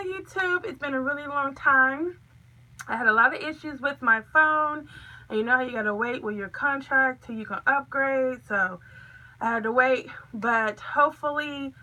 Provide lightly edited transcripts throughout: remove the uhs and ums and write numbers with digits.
Hello YouTube, it's been a really long time. I had a lot of issues with my phone, and you know how you gotta wait with your contract till you can upgrade, so I had to wait, but hopefully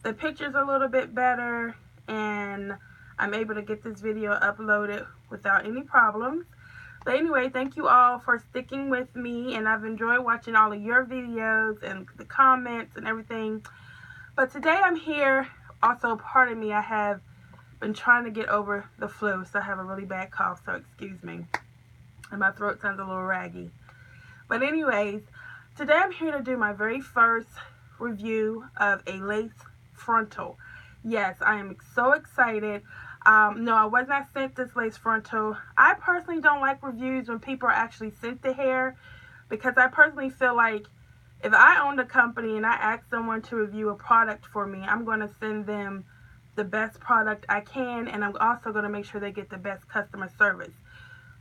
the pictures are a little bit better and I'm able to get this video uploaded without any problems. But anyway, thank you all for sticking with me, and I've enjoyed watching all of your videos and the comments and everything. But today I'm here, also pardon me, I have been trying to get over the flu, so I have a really bad cough, so excuse me. And my throat sounds a little raggy. But anyways, today I'm here to do my very first review of a lace frontal. Yes, I am so excited. No, I was not sent this lace frontal. I personally don't like reviews when people are actually sent the hair, because I personally feel like if I owned a company and I asked someone to review a product for me, I'm going to send them the best product I can, and I'm also going to make sure they get the best customer service.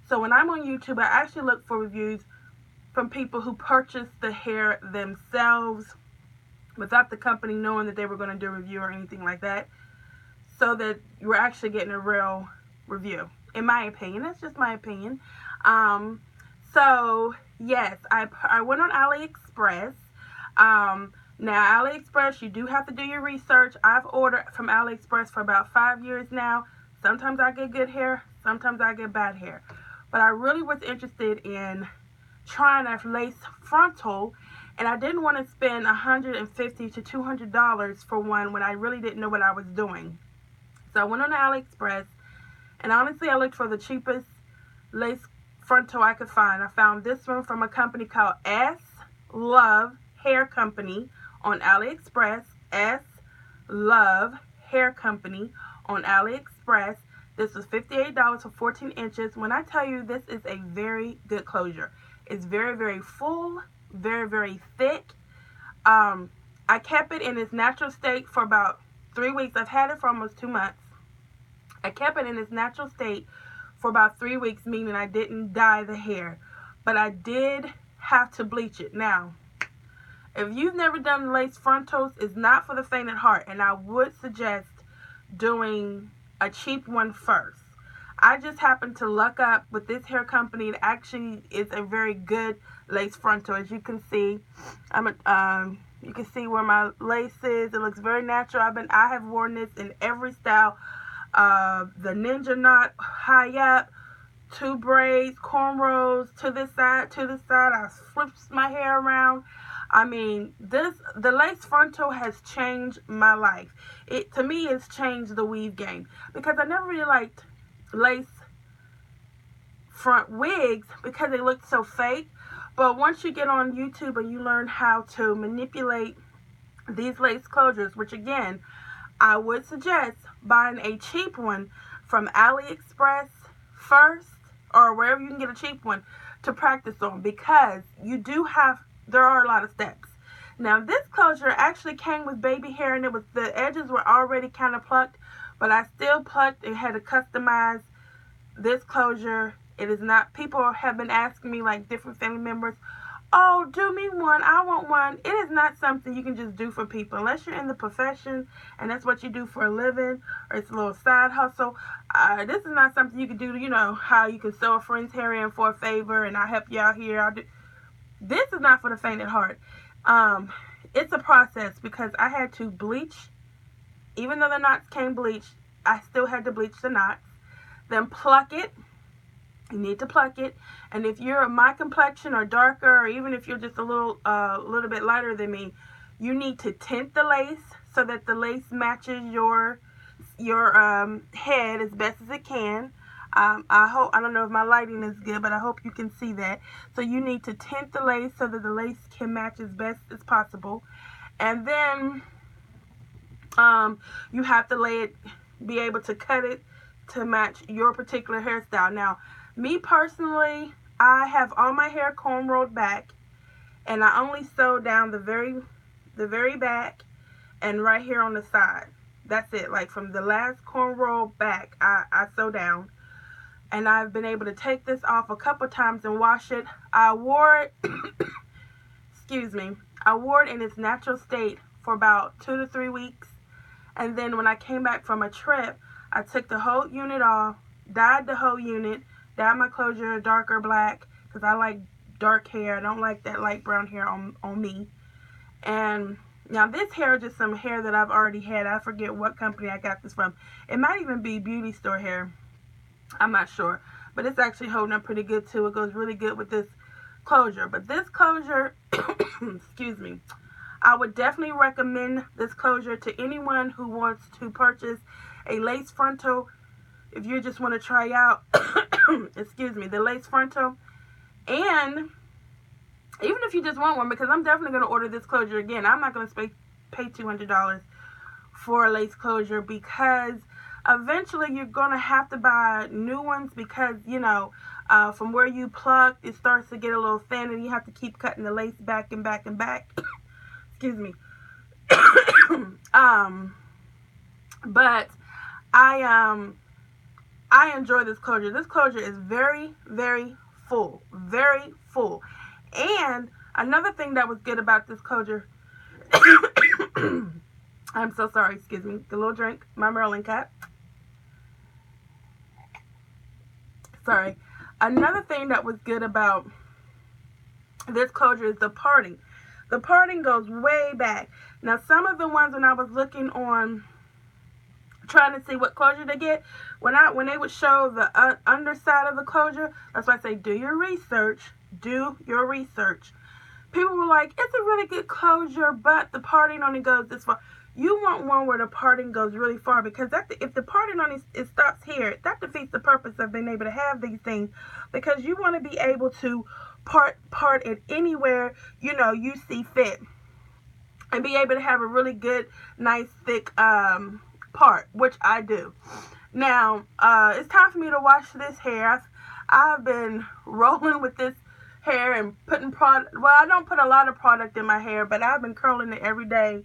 So when I'm on YouTube, I actually look for reviews from people who purchased the hair themselves without the company knowing that they were going to do a review or anything like that, so that you're actually getting a real review, in my opinion. That's just my opinion. So yes, I went on AliExpress. Now, AliExpress, you do have to do your research. I've ordered from AliExpress for about 5 years now. Sometimes I get good hair, sometimes I get bad hair. But I really was interested in trying a lace frontal, and I didn't want to spend $150 to $200 for one when I really didn't know what I was doing. So I went on AliExpress, and honestly, I looked for the cheapest lace frontal I could find. I found this one from a company called S Love Hair Company on AliExpress. S Love Hair Company on AliExpress. This was $58 for 14 inches. When I tell you, this is a very good closure. It's very, very full, very, very thick. I kept it in its natural state for about 3 weeks. I've had it for almost 2 months. I kept it in its natural state for about 3 weeks, meaning I didn't dye the hair. But I did have to bleach it. Now, if you've never done lace frontals, it's not for the faint at heart, and I would suggest doing a cheap one first. I just happened to luck up with this hair company. It actually is a very good lace frontal. As you can see, you can see where my lace is. It looks very natural. I have worn this in every style. The ninja knot, high up, 2 braids, cornrows, to this side, to this side. I flipped my hair around. I mean, the lace frontal has changed my life. To me, it's changed the weave game, because I never really liked lace front wigs because they looked so fake. But once you get on YouTube and you learn how to manipulate these lace closures, which again, I would suggest buying a cheap one from AliExpress first, or wherever you can get a cheap one to practice on, because there are a lot of steps. Now, this closure actually came with baby hair, and the edges were already kind of plucked, but I still plucked and had to customize this closure. It is not, people have been asking me, like different family members, oh, do me one, I want one. It is not something you can just do for people unless you're in the profession and that's what you do for a living, or it's a little side hustle. This is not something you can do, you know, how you can sew a friend's hair in for a favor and I'll help you out here. This is not for the faint at heart. It's a process, because I had to bleach. Even though the knots came bleached, I still had to bleach the knots. Then pluck it. You need to pluck it. And if you're my complexion or darker, or even if you're just a little bit lighter than me, you need to tint the lace so that the lace matches your head as best as it can. I don't know if my lighting is good, but I hope you can see that. So you need to tint the lace so that the lace can match as best as possible. And then you have to be able to cut it to match your particular hairstyle. Now, me personally, I have all my hair comb rolled back, and I only sew down the very back and right here on the side. That's it. Like from the last comb roll back, I sew down. And I've been able to take this off a couple times and wash it. I wore it, excuse me, I wore it in its natural state for about 2 to 3 weeks. And then when I came back from a trip, I took the whole unit off, dyed the whole unit, dyed my closure a darker black because I like dark hair. I don't like that light brown hair on me. And now this hair is just some hair that I've already had. I forget what company I got this from. It might even be beauty store hair. I'm not sure. But it's actually holding up pretty good too. It goes really good with this closure. But this closure, excuse me, I would definitely recommend this closure to anyone who wants to purchase a lace frontal. If you just want to try out, excuse me, the lace frontal. And even if you just want one, because I'm definitely going to order this closure again. I'm not going to pay $200 for a lace closure because eventually you're going to have to buy new ones because, you know, from where you pluck, it starts to get a little thin and you have to keep cutting the lace back and back and back. Excuse me. But I enjoy this closure. This closure is very, very full. Very full. And another thing that was good about this closure, I'm so sorry, excuse me, the little drink, my Maryland cut. Sorry. Another thing that was good about this closure is the parting. The parting goes way back. Now, some of the ones when I was looking on, trying to see what closure to get, when they would show the underside of the closure, that's why I say do your research. Do your research. People were like, it's a really good closure, but the parting only goes this far. You want one where the parting goes really far because if the parting only it stops here, that defeats the purpose of being able to have these things because you want to be able to part it anywhere, you know, you see fit and be able to have a really good, nice, thick part, which I do. Now, it's time for me to wash this hair. I've been rolling with this hair and putting product. Well, I don't put a lot of product in my hair, but I've been curling it every day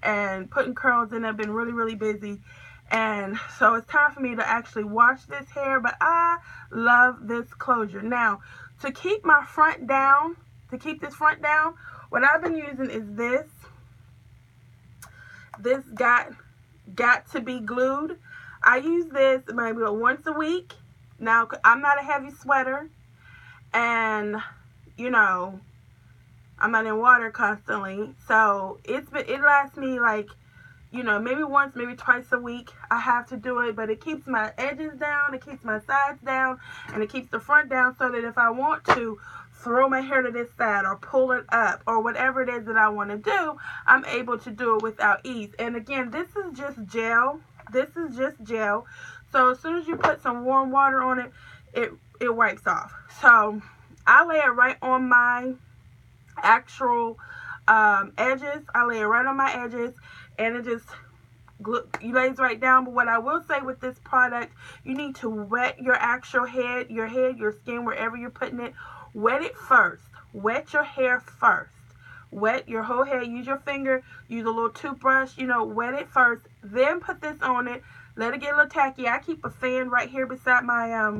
and putting curls in. I've been really, really busy. And so it's time for me to actually wash this hair, but I love this closure. Now, to keep my front down, this front down, what I've been using is this. This got to be glued. I use this maybe once a week. Now, I'm not a heavy sweater, and you know, I'm not in water constantly, so it lasts me like, you know, maybe once, maybe twice a week. I have to do it, but it keeps my edges down, it keeps my sides down, and it keeps the front down so that if I want to throw my hair to this side or pull it up or whatever it is that I want to do, I'm able to do it without ease. And again, this is just gel. This is just gel. So as soon as you put some warm water on it, it wipes off. So I lay it right on my actual edges. I lay it right on my edges, and it just lays right down. But what I will say with this product, you need to wet your actual head, your skin, wherever you're putting it. Wet it first. Wet your hair first. Wet your whole head. Use your finger. Use a little toothbrush. You know, wet it first. Then put this on it. Let it get a little tacky. I keep a fan right here beside my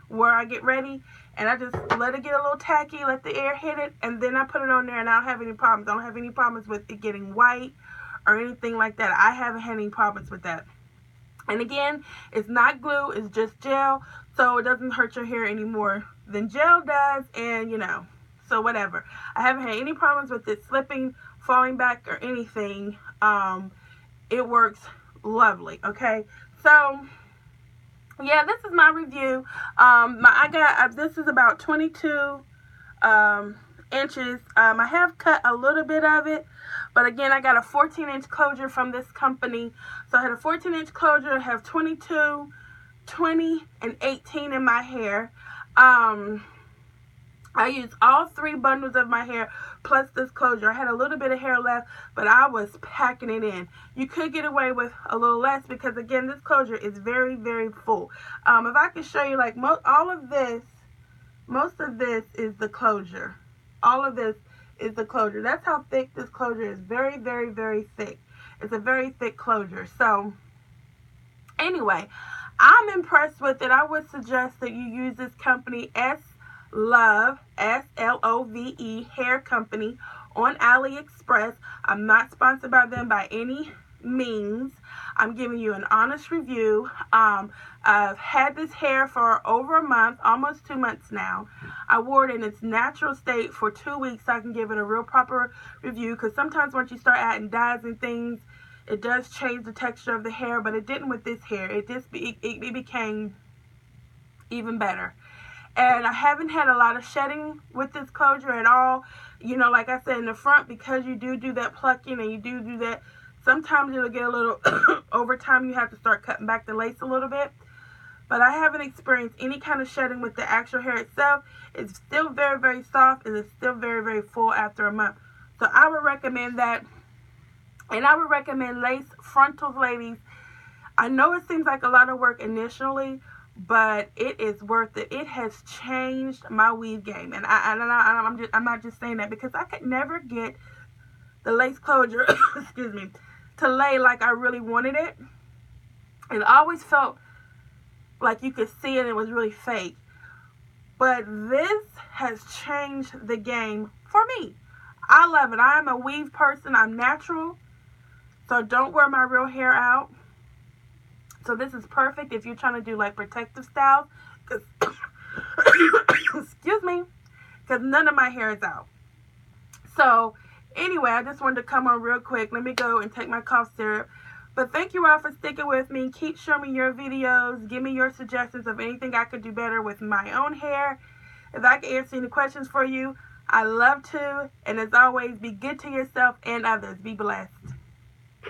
where I get ready, and I just let it get a little tacky, let the air hit it, and then I put it on there, and I don't have any problems. I don't have any problems with it getting white or anything like that. I haven't had any problems with that. And again, it's not glue, it's just gel, so it doesn't hurt your hair any more than gel does, and you know, so whatever. I haven't had any problems with it slipping, falling back, or anything. It works lovely, okay? So yeah, this is my review. This is about 22 inches. I have cut a little bit of it, but again, I got a 14-inch closure from this company. So I had a 14-inch closure. I have 22, 20, and 18 in my hair. I used all 3 bundles of my hair plus this closure. I had a little bit of hair left, but I was packing it in. You could get away with a little less because, again, this closure is very, very full. If I could show you, like, most of this is the closure. All of this is the closure. That's how thick this closure is. Very, very, very thick. It's a very thick closure. So, anyway, I'm impressed with it. I would suggest that you use this company, Slove, Slove hair company on AliExpress. I'm not sponsored by them by any means. I'm giving you an honest review. I've had this hair for over a month, almost 2 months now. I wore it in its natural state for 2 weeks so I can give it a real proper review, because sometimes once you start adding dyes and things, it does change the texture of the hair, but it didn't with this hair. It became even better. And I haven't had a lot of shedding with this closure at all. You know, like I said, in the front, because you do that plucking and you do that, sometimes it'll get a little, over time you have to start cutting back the lace a little bit. But I haven't experienced any kind of shedding with the actual hair itself. It's still very, very soft, and it's still very, very full after a month. So I would recommend that. And I would recommend lace frontals, ladies. I know it seems like a lot of work initially, but it is worth it. It has changed my weave game. And I'm not just saying that because I could never get the lace closure, excuse me, to lay like I really wanted it. It always felt like you could see it and it was really fake. But this has changed the game for me. I love it. I'm a weave person. I'm natural. So don't wear my real hair out. So this is perfect if you're trying to do like protective styles. Cause excuse me. Because none of my hair is out. So anyway, I just wanted to come on real quick. Let me go and take my cough syrup. But thank you all for sticking with me. Keep showing me your videos. Give me your suggestions of anything I could do better with my own hair. If I can answer any questions for you, I love to. And as always, be good to yourself and others. Be blessed.